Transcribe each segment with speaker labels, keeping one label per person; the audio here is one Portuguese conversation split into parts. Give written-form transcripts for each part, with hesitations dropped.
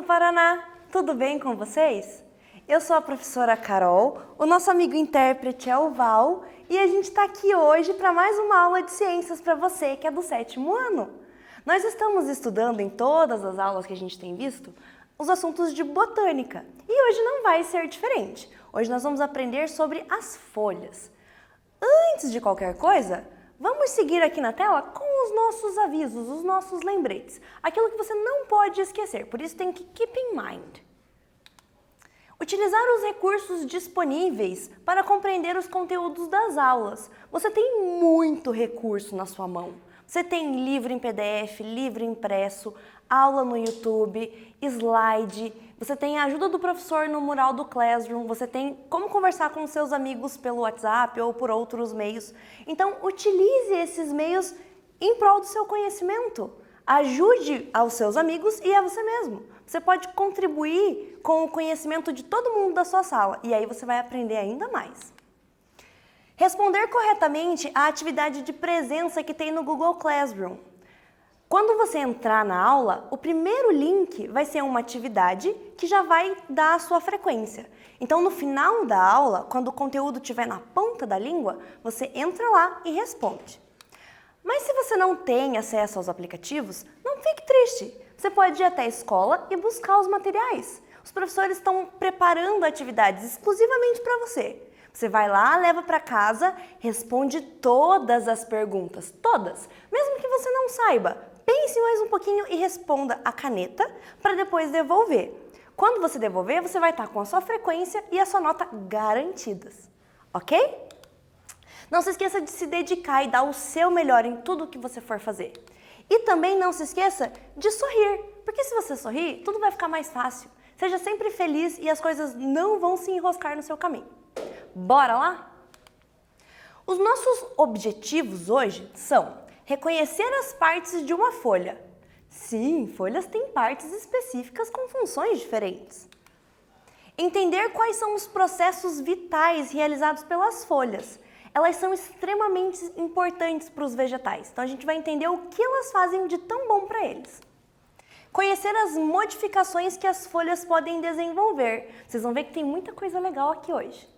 Speaker 1: Paraná! Tudo bem com vocês? Eu sou a professora Carol, o nosso amigo intérprete é o Val e a gente está aqui hoje para mais uma aula de ciências para você que é do 7º ano. Nós estamos estudando em todas as aulas que a gente tem visto os assuntos de botânica e hoje não vai ser diferente. Hoje nós vamos aprender sobre as folhas. Antes de qualquer coisa, vamos seguir aqui na tela com os nossos avisos, os nossos lembretes. Aquilo que você não pode esquecer, por isso tem que keep in mind. Utilizar os recursos disponíveis para compreender os conteúdos das aulas. Você tem muito recurso na sua mão. Você tem livro em PDF, livro impresso, aula no YouTube, slide, você tem a ajuda do professor no mural do Classroom, você tem como conversar com seus amigos pelo WhatsApp ou por outros meios. Então, utilize esses meios em prol do seu conhecimento. Ajude aos seus amigos e a você mesmo. Você pode contribuir com o conhecimento de todo mundo da sua sala e aí você vai aprender ainda mais. Responder corretamente à atividade de presença que tem no Google Classroom. Quando você entrar na aula, o primeiro link vai ser uma atividade que já vai dar a sua frequência. Então, no final da aula, quando o conteúdo estiver na ponta da língua, você entra lá e responde. Mas se você não tem acesso aos aplicativos, não fique triste. Você pode ir até a escola e buscar os materiais. Os professores estão preparando atividades exclusivamente para você. Você vai lá, leva para casa, responde todas as perguntas, todas. Mesmo que você não saiba, pense mais um pouquinho e responda a caneta para depois devolver. Quando você devolver, você vai estar com a sua frequência e a sua nota garantidas, ok? Não se esqueça de se dedicar e dar o seu melhor em tudo que você for fazer. E também não se esqueça de sorrir, porque se você sorrir, tudo vai ficar mais fácil. Seja sempre feliz e as coisas não vão se enroscar no seu caminho. Bora lá? Os nossos objetivos hoje são reconhecer as partes de uma folha. Sim, folhas têm partes específicas com funções diferentes. Entender quais são os processos vitais realizados pelas folhas. Elas são extremamente importantes para os vegetais, então a gente vai entender o que elas fazem de tão bom para eles. Conhecer as modificações que as folhas podem desenvolver. Vocês vão ver que tem muita coisa legal aqui hoje.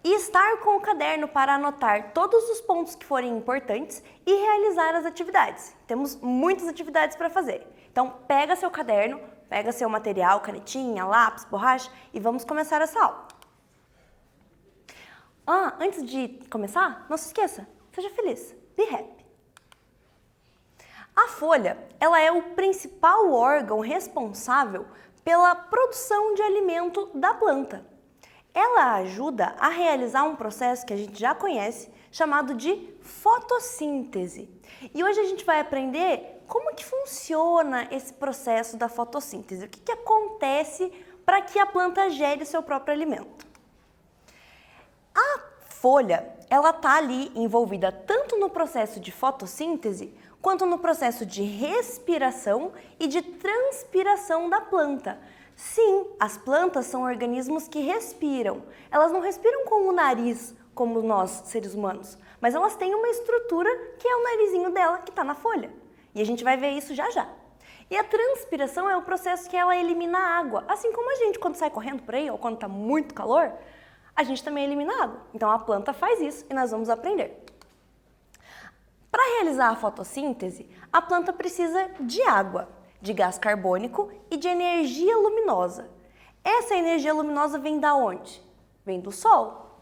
Speaker 1: E estar com o caderno para anotar todos os pontos que forem importantes e realizar as atividades. Temos muitas atividades para fazer. Então, pega seu caderno, pega seu material, canetinha, lápis, borracha e vamos começar essa aula. Antes de começar, não se esqueça, seja feliz, be happy. A folha, ela é o principal órgão responsável pela produção de alimento da planta. Ela ajuda a realizar um processo que a gente já conhece, chamado de fotossíntese. E hoje a gente vai aprender como que funciona esse processo da fotossíntese, o que acontece para que a planta gere o seu próprio alimento. A folha, ela está ali envolvida tanto no processo de fotossíntese, quanto no processo de respiração e de transpiração da planta. Sim, as plantas são organismos que respiram. Elas não respiram com o nariz, como nós, seres humanos, mas elas têm uma estrutura que é o narizinho dela, que está na folha. E a gente vai ver isso já já. E a transpiração é o processo que ela elimina a água. Assim como a gente, quando sai correndo por aí, ou quando está muito calor, a gente também elimina água. Então a planta faz isso e nós vamos aprender. Para realizar a fotossíntese, a planta precisa de água, de gás carbônico e de energia luminosa. Essa energia luminosa vem da onde? Vem do sol.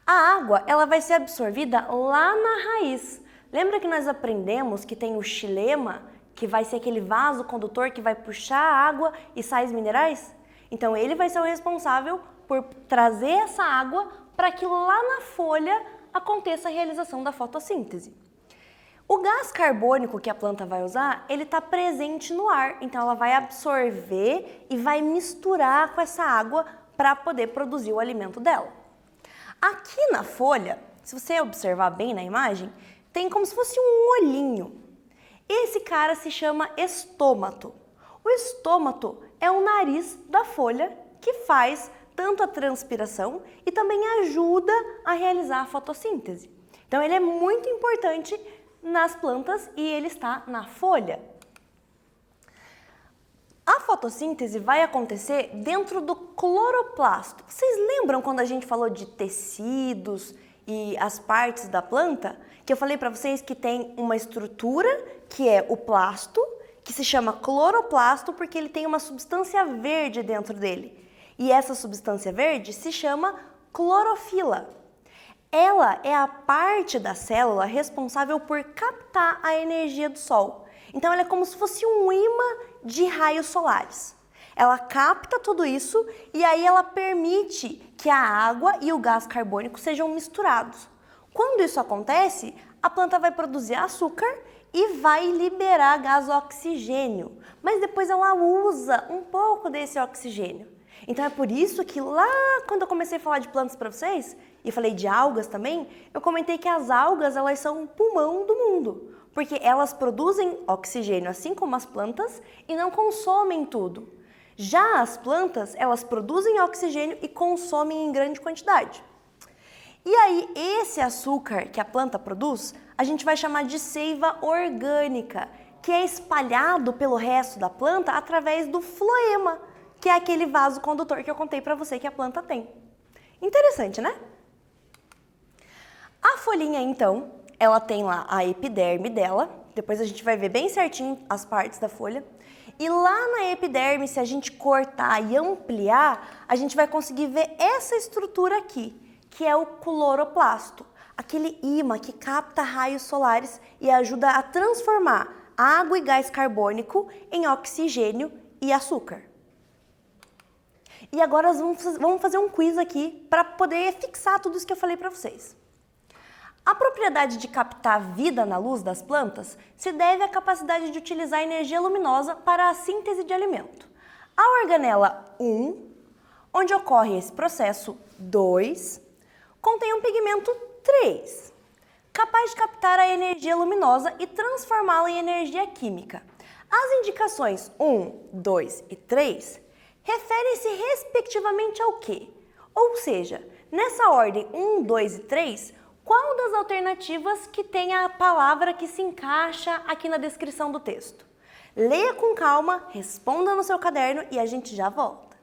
Speaker 1: A água, ela vai ser absorvida lá na raiz. Lembra que nós aprendemos que tem o xilema, que vai ser aquele vaso condutor que vai puxar a água e sais minerais? Então ele vai ser o responsável por trazer essa água para que lá na folha aconteça a realização da fotossíntese. O gás carbônico que a planta vai usar, ele está presente no ar, então ela vai absorver e vai misturar com essa água para poder produzir o alimento dela. Aqui na folha, se você observar bem na imagem, tem como se fosse um olhinho. Esse cara se chama estômato. O estômato é o nariz da folha que faz tanto a transpiração e também ajuda a realizar a fotossíntese. Então ele é muito importante nas plantas e ele está na folha. A fotossíntese vai acontecer dentro do cloroplasto. Vocês lembram quando a gente falou de tecidos e as partes da planta? Que eu falei para vocês que tem uma estrutura, que é o plasto, que se chama cloroplasto porque ele tem uma substância verde dentro dele. E essa substância verde se chama clorofila. Ela é a parte da célula responsável por captar a energia do sol. Então ela é como se fosse um imã de raios solares. Ela capta tudo isso e aí ela permite que a água e o gás carbônico sejam misturados. Quando isso acontece, a planta vai produzir açúcar e vai liberar gás oxigênio, mas depois ela usa um pouco desse oxigênio. Então é por isso que lá quando eu comecei a falar de plantas para vocês, e falei de algas também, eu comentei que as algas elas são o pulmão do mundo, porque elas produzem oxigênio assim como as plantas e não consomem tudo. Já as plantas, elas produzem oxigênio e consomem em grande quantidade. E aí, esse açúcar que a planta produz, a gente vai chamar de seiva orgânica, que é espalhado pelo resto da planta através do floema, que é aquele vaso condutor que eu contei para você que a planta tem. Interessante, né? A folhinha, então, ela tem lá a epiderme dela, depois a gente vai ver bem certinho as partes da folha. E lá na epiderme, se a gente cortar e ampliar, a gente vai conseguir ver essa estrutura aqui, que é o cloroplasto, aquele ímã que capta raios solares e ajuda a transformar água e gás carbônico em oxigênio e açúcar. E agora vamos fazer um quiz aqui para poder fixar tudo isso que eu falei para vocês. A propriedade de captar vida na luz das plantas se deve à capacidade de utilizar energia luminosa para a síntese de alimento. A organela 1, onde ocorre esse processo 2, contém um pigmento 3, capaz de captar a energia luminosa e transformá-la em energia química. As indicações 1, 2 e 3 referem-se respectivamente ao quê? Ou seja, nessa ordem 1, 2 e 3, qual das alternativas que tem a palavra que se encaixa aqui na descrição do texto? Leia com calma, responda no seu caderno e a gente já volta.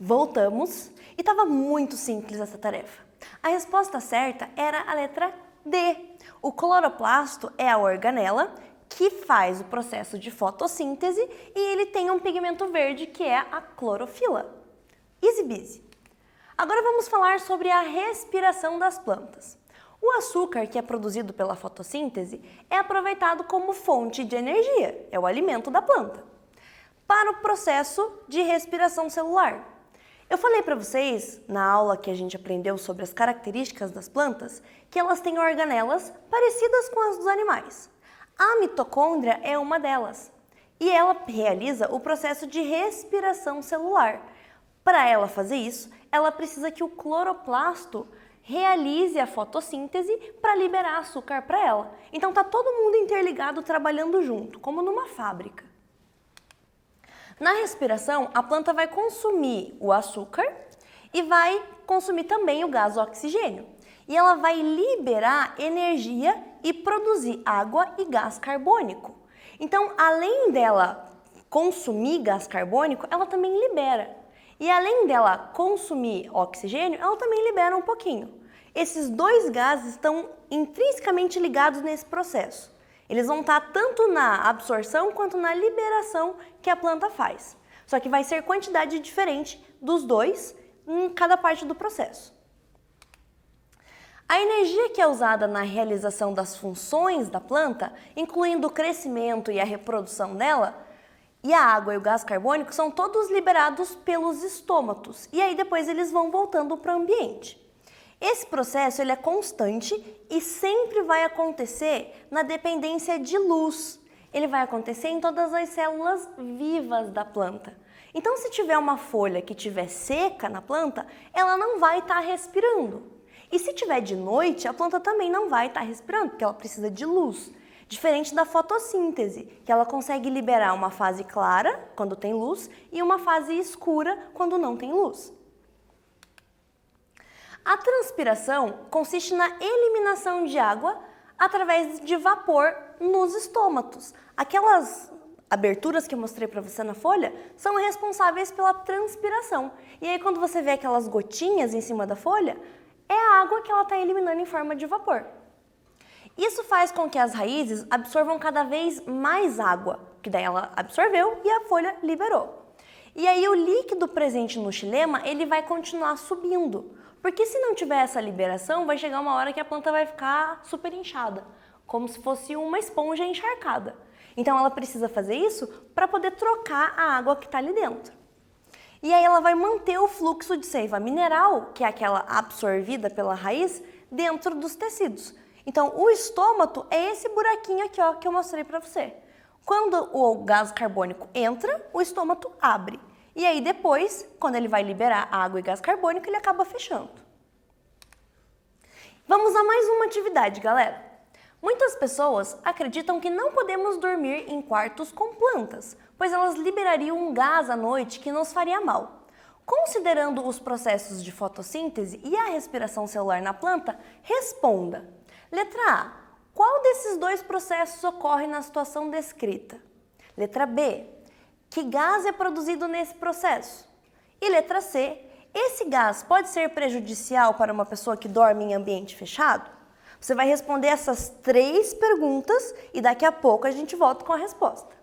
Speaker 1: Voltamos e estava muito simples essa tarefa. A resposta certa era a letra D. O cloroplasto é a organela que faz o processo de fotossíntese e ele tem um pigmento verde que é a clorofila. Easy peasy. Agora vamos falar sobre a respiração das plantas. O açúcar que é produzido pela fotossíntese é aproveitado como fonte de energia, é o alimento da planta, para o processo de respiração celular. Eu falei para vocês, na aula que a gente aprendeu sobre as características das plantas, que elas têm organelas parecidas com as dos animais. A mitocôndria é uma delas e ela realiza o processo de respiração celular. Para ela fazer isso, ela precisa que o cloroplasto realize a fotossíntese para liberar açúcar para ela. Então tá todo mundo interligado trabalhando junto, como numa fábrica. Na respiração, a planta vai consumir o açúcar e vai consumir também o gás oxigênio. E ela vai liberar energia e produzir água e gás carbônico. Então, além dela consumir gás carbônico, ela também libera. E além dela consumir oxigênio, ela também libera um pouquinho. Esses dois gases estão intrinsecamente ligados nesse processo. Eles vão estar tanto na absorção quanto na liberação que a planta faz. Só que vai ser quantidade diferente dos dois em cada parte do processo. A energia que é usada na realização das funções da planta, incluindo o crescimento e a reprodução dela, e a água e o gás carbônico são todos liberados pelos estômatos. E aí depois eles vão voltando para o ambiente. Esse processo ele é constante e sempre vai acontecer na dependência de luz. Ele vai acontecer em todas as células vivas da planta. Então, se tiver uma folha que estiver seca na planta, ela não vai estar respirando. E se tiver de noite, a planta também não vai estar respirando, porque ela precisa de luz. Diferente da fotossíntese, que ela consegue liberar uma fase clara, quando tem luz, e uma fase escura, quando não tem luz. A transpiração consiste na eliminação de água através de vapor nos estômatos. Aquelas aberturas que eu mostrei para você na folha são responsáveis pela transpiração. E aí quando você vê aquelas gotinhas em cima da folha, é a água que ela está eliminando em forma de vapor. Isso faz com que as raízes absorvam cada vez mais água, que daí ela absorveu e a folha liberou. E aí o líquido presente no xilema, ele vai continuar subindo. Porque se não tiver essa liberação, vai chegar uma hora que a planta vai ficar super inchada, como se fosse uma esponja encharcada. Então ela precisa fazer isso para poder trocar a água que está ali dentro. E aí ela vai manter o fluxo de seiva mineral, que é aquela absorvida pela raiz, dentro dos tecidos. Então o estômato é esse buraquinho aqui ó, que eu mostrei para você. Quando o gás carbônico entra, o estômato abre. E aí depois, quando ele vai liberar água e gás carbônico, ele acaba fechando. Vamos a mais uma atividade, galera. Muitas pessoas acreditam que não podemos dormir em quartos com plantas, pois elas liberariam um gás à noite que nos faria mal. Considerando os processos de fotossíntese e a respiração celular na planta, responda. Letra A. Qual desses dois processos ocorre na situação descrita? Letra B. Que gás é produzido nesse processo? E letra C, esse gás pode ser prejudicial para uma pessoa que dorme em ambiente fechado? Você vai responder essas 3 perguntas e daqui a pouco a gente volta com a resposta.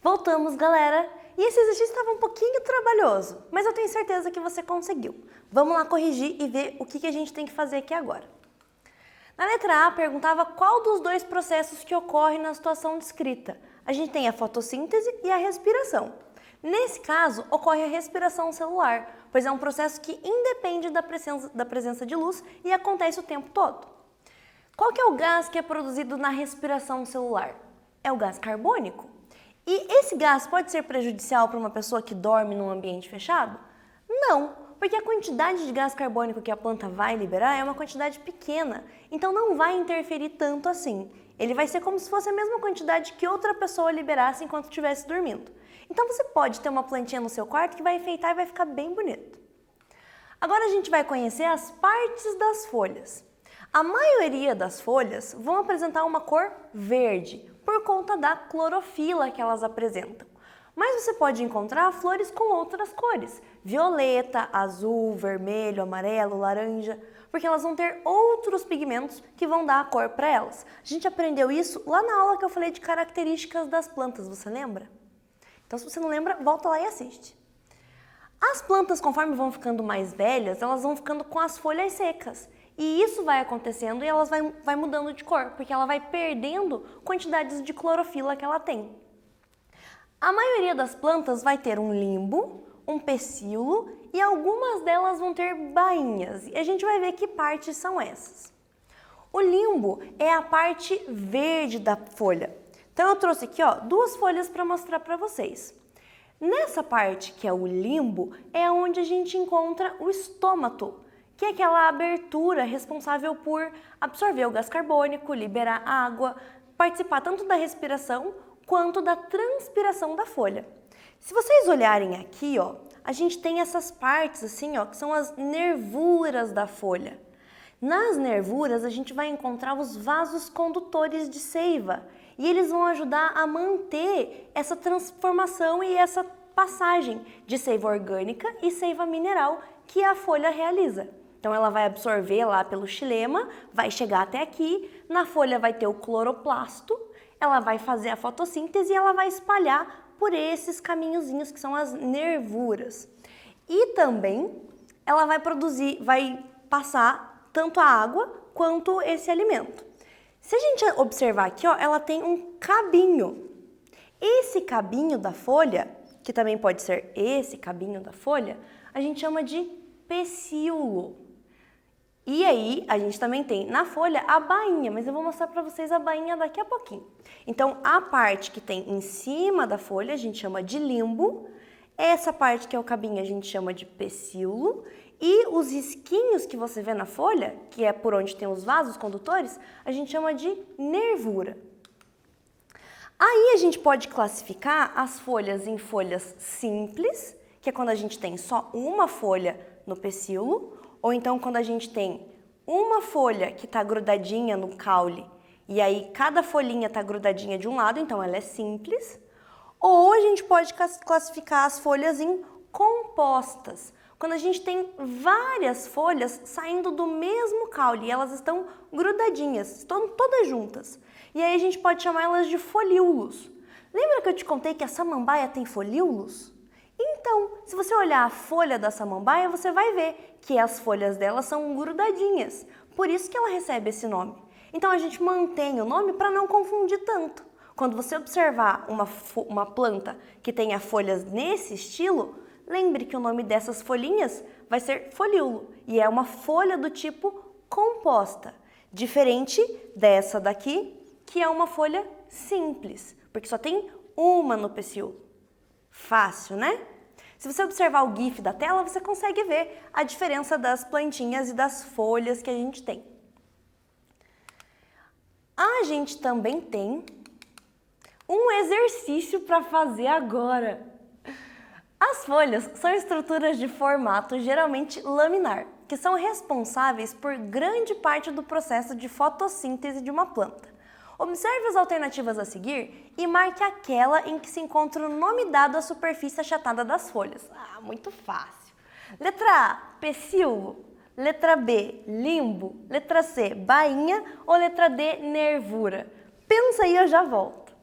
Speaker 1: Voltamos, galera! E esse exercício estava um pouquinho trabalhoso, mas eu tenho certeza que você conseguiu. Vamos lá corrigir e ver o que a gente tem que fazer aqui agora. Na letra A, perguntava qual dos dois processos que ocorre na situação descrita. A gente tem a fotossíntese e a respiração. Nesse caso, ocorre a respiração celular, pois é um processo que independe da presença de luz e acontece o tempo todo. Qual que é o gás que é produzido na respiração celular? É o gás carbônico. E esse gás pode ser prejudicial para uma pessoa que dorme num ambiente fechado? Não, porque a quantidade de gás carbônico que a planta vai liberar é uma quantidade pequena, então não vai interferir tanto assim. Ele vai ser como se fosse a mesma quantidade que outra pessoa liberasse enquanto estivesse dormindo. Então você pode ter uma plantinha no seu quarto que vai enfeitar e vai ficar bem bonito. Agora a gente vai conhecer as partes das folhas. A maioria das folhas vão apresentar uma cor verde, por conta da clorofila que elas apresentam. Mas você pode encontrar flores com outras cores, violeta, azul, vermelho, amarelo, laranja, porque elas vão ter outros pigmentos que vão dar a cor para elas. A gente aprendeu isso lá na aula que eu falei de características das plantas, você lembra? Então, se você não lembra, volta lá e assiste. As plantas, conforme vão ficando mais velhas, elas vão ficando com as folhas secas. E isso vai acontecendo e elas vai mudando de cor, porque ela vai perdendo quantidades de clorofila que ela tem. A maioria das plantas vai ter um limbo, um pecíolo e algumas delas vão ter bainhas. E a gente vai ver que partes são essas. O limbo é a parte verde da folha. Então eu trouxe aqui duas folhas para mostrar para vocês. Nessa parte que é o limbo é onde a gente encontra o estômato, que é aquela abertura responsável por absorver o gás carbônico, liberar água, participar tanto da respiração quanto da transpiração da folha. Se vocês olharem aqui, a gente tem essas partes assim, que são as nervuras da folha. Nas nervuras a gente vai encontrar os vasos condutores de seiva e eles vão ajudar a manter essa transformação e essa passagem de seiva orgânica e seiva mineral que a folha realiza. Então ela vai absorver lá pelo xilema, vai chegar até aqui, na folha vai ter o cloroplasto, ela vai fazer a fotossíntese e ela vai espalhar por esses caminhozinhos que são as nervuras. E também ela vai passar tanto a água quanto esse alimento. Se a gente observar aqui, ela tem um cabinho. Esse cabinho da folha, que também pode ser esse cabinho da folha, a gente chama de pecíolo. E aí, a gente também tem na folha a bainha, mas eu vou mostrar para vocês a bainha daqui a pouquinho. Então, a parte que tem em cima da folha a gente chama de limbo, essa parte que é o cabinho a gente chama de pecíolo, e os risquinhos que você vê na folha, que é por onde tem os vasos condutores, a gente chama de nervura. Aí a gente pode classificar as folhas em folhas simples, que é quando a gente tem só uma folha no pecíolo, ou então quando a gente tem uma folha que está grudadinha no caule e aí cada folhinha está grudadinha de um lado, então ela é simples. Ou a gente pode classificar as folhas em compostas, quando a gente tem várias folhas saindo do mesmo caule e elas estão grudadinhas, estão todas juntas. E aí a gente pode chamar elas de folíolos. Lembra que eu te contei que a samambaia tem folíolos? Então, se você olhar a folha da samambaia, você vai ver que as folhas dela são grudadinhas. Por isso que ela recebe esse nome. Então, a gente mantém o nome para não confundir tanto. Quando você observar uma planta que tenha folhas nesse estilo, lembre que o nome dessas folhinhas vai ser folíolo. E é uma folha do tipo composta. Diferente dessa daqui, que é uma folha simples, porque só tem uma no pecíolo. Fácil, né? Se você observar o GIF da tela, você consegue ver a diferença das plantinhas e das folhas que a gente tem. A gente também tem um exercício para fazer agora. As folhas são estruturas de formato geralmente laminar, que são responsáveis por grande parte do processo de fotossíntese de uma planta. Observe as alternativas a seguir e marque aquela em que se encontra o nome dado à superfície achatada das folhas. Ah, muito fácil. Letra A, pecíolo. Letra B, limbo. Letra C, bainha. Ou letra D, nervura. Pensa aí, eu já volto.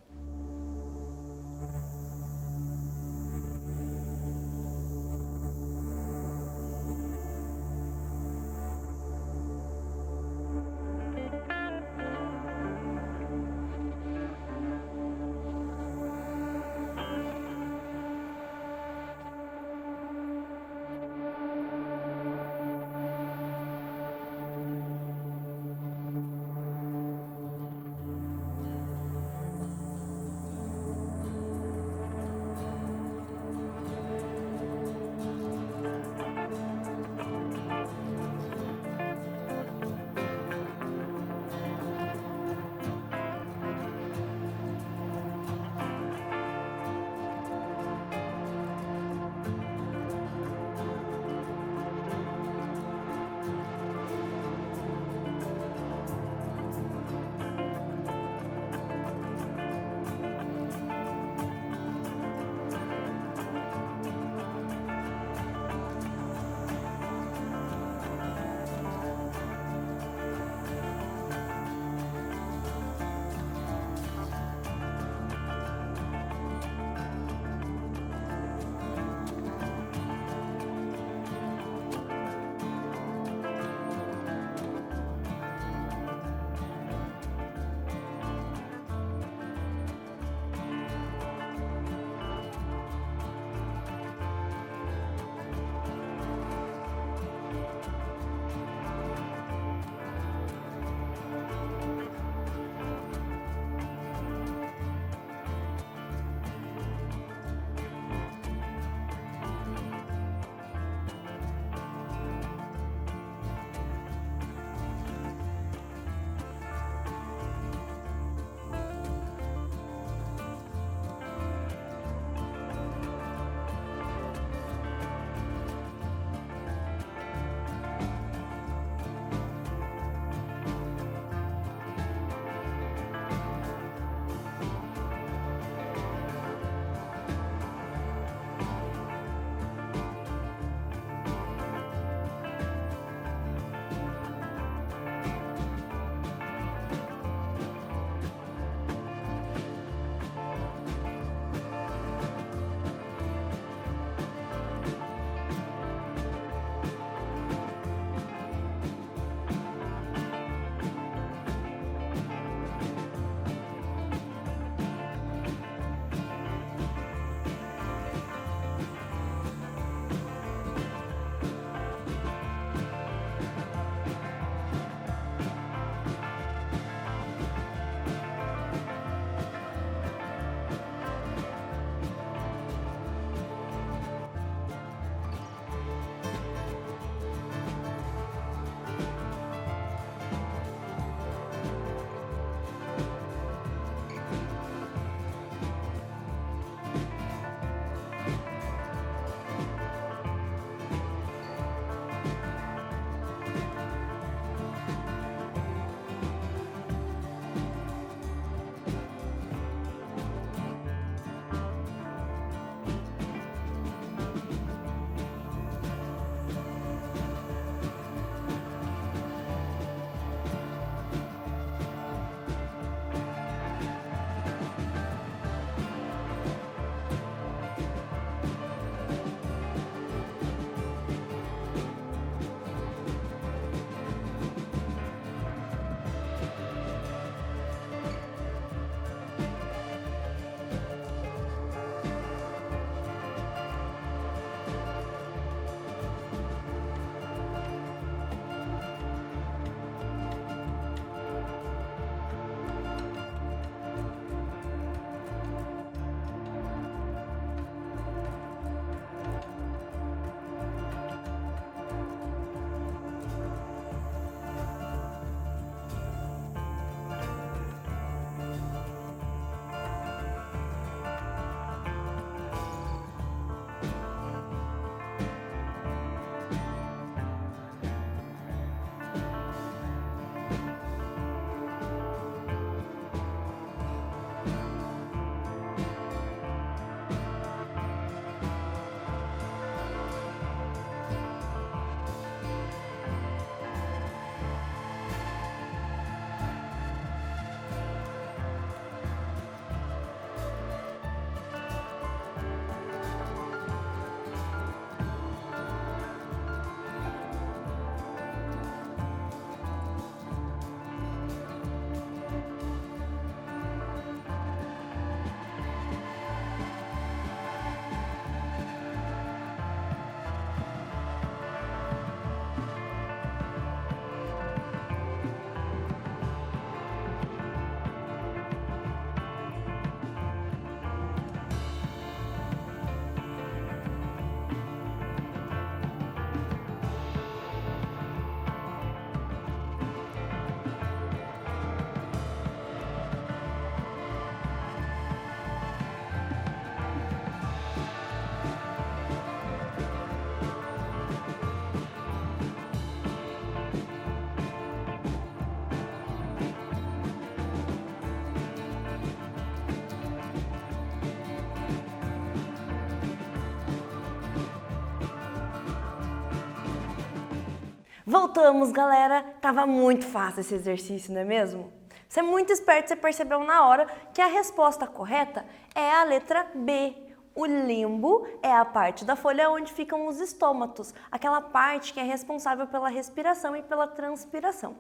Speaker 1: Voltamos, galera! Tava muito fácil esse exercício, não é mesmo? Você é muito esperto, você percebeu na hora que a resposta correta é a letra B. O limbo é a parte da folha onde ficam os estômatos, aquela parte que é responsável pela respiração e pela transpiração.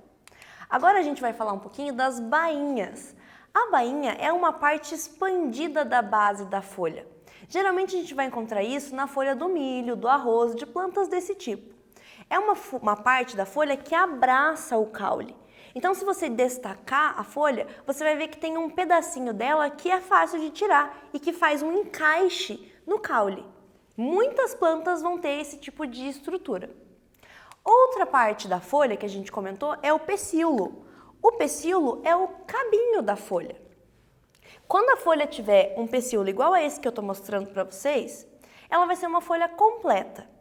Speaker 1: Agora a gente vai falar um pouquinho das bainhas. A bainha é uma parte expandida da base da folha. Geralmente a gente vai encontrar isso na folha do milho, do arroz, de plantas desse tipo. É uma parte da folha que abraça o caule. Então, se você destacar a folha, você vai ver que tem um pedacinho dela que é fácil de tirar e que faz um encaixe no caule. Muitas plantas vão ter esse tipo de estrutura. Outra parte da folha que a gente comentou é o pecíolo. O pecíolo é o cabinho da folha. Quando a folha tiver um pecíolo igual a esse que eu estou mostrando para vocês, ela vai ser uma folha completa.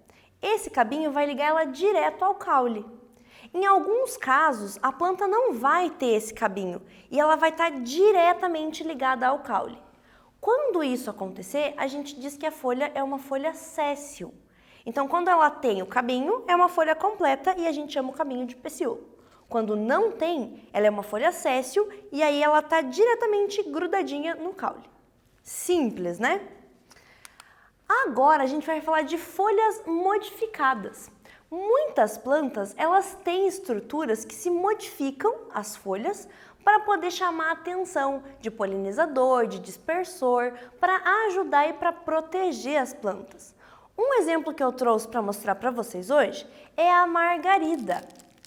Speaker 1: Esse cabinho vai ligar ela direto ao caule. Em alguns casos, a planta não vai ter esse cabinho e ela vai estar diretamente ligada ao caule. Quando isso acontecer, a gente diz que a folha é uma folha séssil. Então, quando ela tem o cabinho, é uma folha completa e a gente chama o cabinho de pecíolo. Quando não tem, ela é uma folha séssil e aí ela está diretamente grudadinha no caule. Simples, né? Agora a gente vai falar de folhas modificadas. Muitas plantas, elas têm estruturas que se modificam, as folhas, para poder chamar a atenção de polinizador, de dispersor, para ajudar e para proteger as plantas. Um exemplo que eu trouxe para mostrar para vocês hoje é a margarida.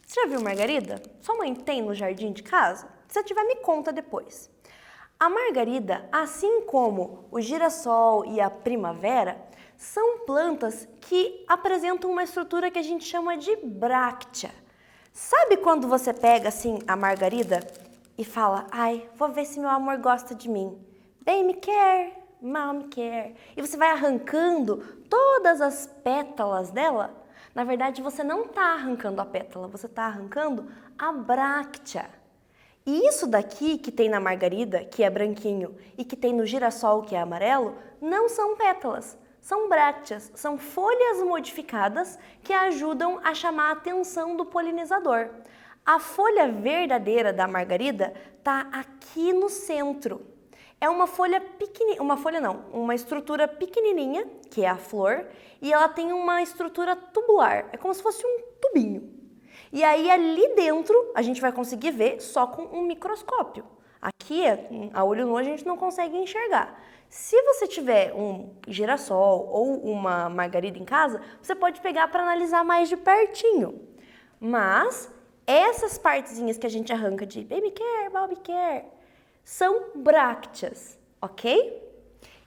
Speaker 1: Você já viu margarida? Sua mãe tem no jardim de casa? Se tiver, me conta depois. A margarida, assim como o girassol e a primavera, são plantas que apresentam uma estrutura que a gente chama de bráctea. Sabe quando você pega assim a margarida e fala: ai, vou ver se meu amor gosta de mim. Bem me quer, mal me quer. E você vai arrancando todas as pétalas dela? Na verdade, você não está arrancando a pétala, você está arrancando a bráctea. E isso daqui que tem na margarida, que é branquinho, e que tem no girassol, que é amarelo, não são pétalas, são brácteas, são folhas modificadas que ajudam a chamar a atenção do polinizador. A folha verdadeira da margarida está aqui no centro. É uma folha pequenininha, uma estrutura pequenininha, que é a flor, e ela tem uma estrutura tubular, é como se fosse um tubinho. E aí ali dentro a gente vai conseguir ver só com um microscópio. Aqui, a olho nu, a gente não consegue enxergar. Se você tiver um girassol ou uma margarida em casa, você pode pegar para analisar mais de pertinho. Mas essas partezinhas que a gente arranca de baby care, baby care, são brácteas, ok?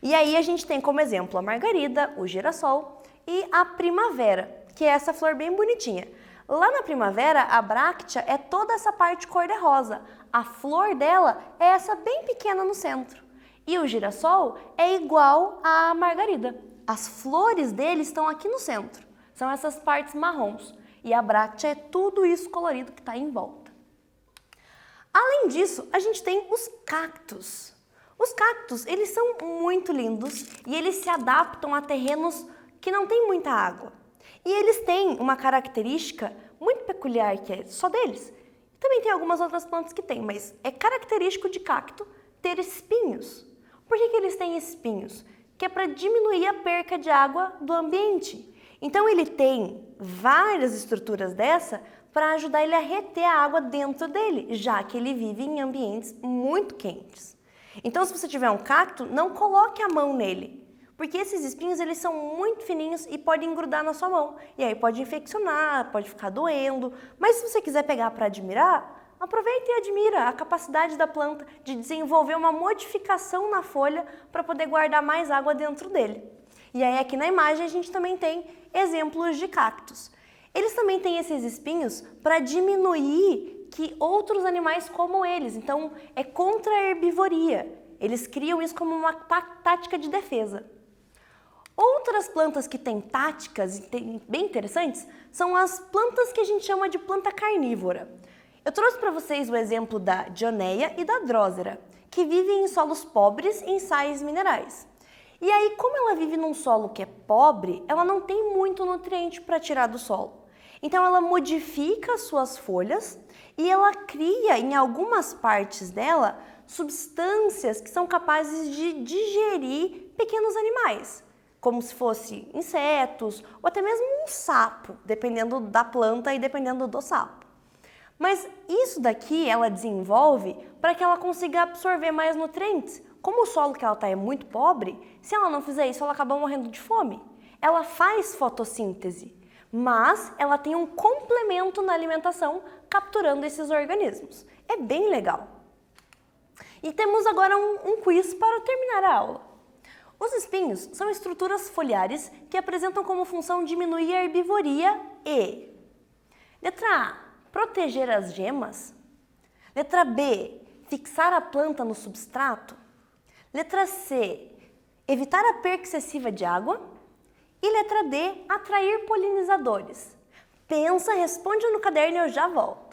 Speaker 1: E aí a gente tem como exemplo a margarida, o girassol e a primavera, que é essa flor bem bonitinha. Lá na primavera, a bráctea é toda essa parte cor-de-rosa. A flor dela é essa bem pequena no centro. E o girassol é igual à margarida. As flores dele estão aqui no centro. São essas partes marrons. E a bráctea é tudo isso colorido que está em volta. Além disso, a gente tem os cactos. Os cactos, eles são muito lindos e eles se adaptam a terrenos que não tem muita água. E eles têm uma característica muito peculiar que é só deles. Também tem algumas outras plantas que têm, mas é característico de cacto ter espinhos. Por que eles têm espinhos? Que é para diminuir a perca de água do ambiente. Então ele tem várias estruturas dessa para ajudar ele a reter a água dentro dele, já que ele vive em ambientes muito quentes. Então se você tiver um cacto, não coloque a mão nele. Porque esses espinhos, eles são muito fininhos e podem grudar na sua mão. E aí pode infeccionar, pode ficar doendo. Mas se você quiser pegar para admirar, aproveita e admira a capacidade da planta de desenvolver uma modificação na folha para poder guardar mais água dentro dele. E aí aqui na imagem a gente também tem exemplos de cactos. Eles também têm esses espinhos para diminuir que outros animais comam eles. Então é contra a herbivoria. Eles criam isso como uma tática de defesa. Outras plantas que têm táticas bem interessantes são as plantas que a gente chama de planta carnívora. Eu trouxe para vocês o exemplo da dioneia e da drósera, que vivem em solos pobres em sais minerais. E aí, como ela vive num solo que é pobre, ela não tem muito nutriente para tirar do solo. Então ela modifica suas folhas e ela cria em algumas partes dela substâncias que são capazes de digerir pequenos animais, como se fosse insetos ou até mesmo um sapo, dependendo da planta e dependendo do sapo. Mas isso daqui ela desenvolve para que ela consiga absorver mais nutrientes. Como o solo que ela está é muito pobre, se ela não fizer isso, ela acaba morrendo de fome. Ela faz fotossíntese, mas ela tem um complemento na alimentação capturando esses organismos. É bem legal. E temos agora um quiz para terminar a aula. Os espinhos são estruturas foliares que apresentam como função diminuir a herbivoria e... Letra A. Proteger as gemas. Letra B. Fixar a planta no substrato. Letra C. Evitar a perca excessiva de água. E letra D. Atrair polinizadores. Pensa, responde no caderno e eu já volto.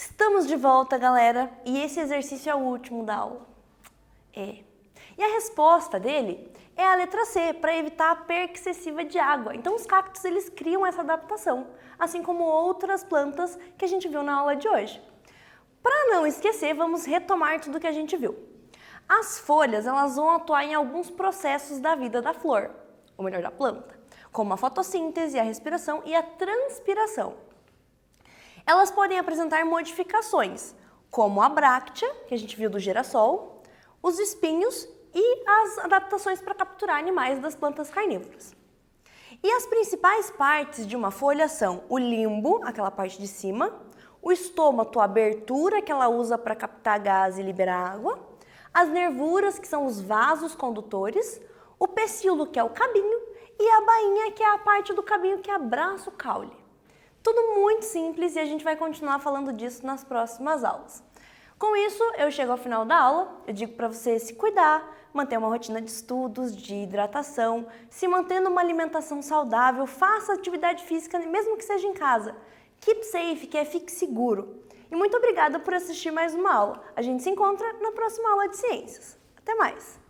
Speaker 1: Estamos de volta, galera, e esse exercício é o último da aula. E a resposta dele é a letra C, para evitar a perca excessiva de água. Então os cactos eles criam essa adaptação, assim como outras plantas que a gente viu na aula de hoje. Para não esquecer, vamos retomar tudo que a gente viu. As folhas elas vão atuar em alguns processos da vida da flor, ou melhor, da planta, como a fotossíntese, a respiração e a transpiração. Elas podem apresentar modificações, como a bráctea, que a gente viu do girassol, os espinhos e as adaptações para capturar animais das plantas carnívoras. E as principais partes de uma folha são o limbo, aquela parte de cima, o estômago, a abertura que ela usa para captar gás e liberar água, as nervuras, que são os vasos condutores, o pecíolo, que é o cabinho, e a bainha, que é a parte do cabinho que abraça o caule. Tudo muito simples e a gente vai continuar falando disso nas próximas aulas. Com isso, eu chego ao final da aula, eu digo para você se cuidar, manter uma rotina de estudos, de hidratação, se mantendo uma alimentação saudável, faça atividade física, mesmo que seja em casa. Keep safe, que é fique seguro. E muito obrigada por assistir mais uma aula. A gente se encontra na próxima aula de ciências. Até mais!